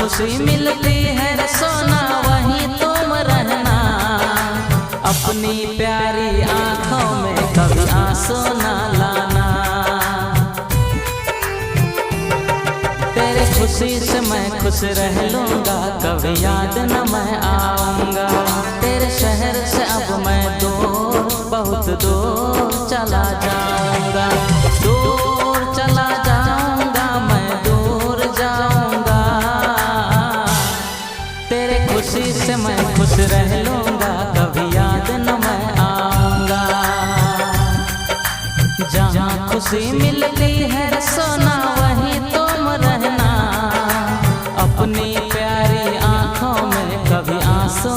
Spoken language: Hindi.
खुशी मिलती है सोना वहीं तुम रहना। अपनी प्यारी आंखों में कभी आंसू ना लाना। तेरी खुशी से मैं खुश रह लूंगा, कभी याद न मैं आऊंगा। तेरे शहर से अब मैं दूर, बहुत दूर चला जाऊंगा। दूर चला जाऊंगा, मैं दूर जाऊंगा। तेरे खुशी से मैं खुश रह लूंगा, कभी याद न मैं आऊंगा। जहाँ खुशी मिलती है सोना वहीं तुम रहना। अपनी प्यारी आंखों में कभी आंसू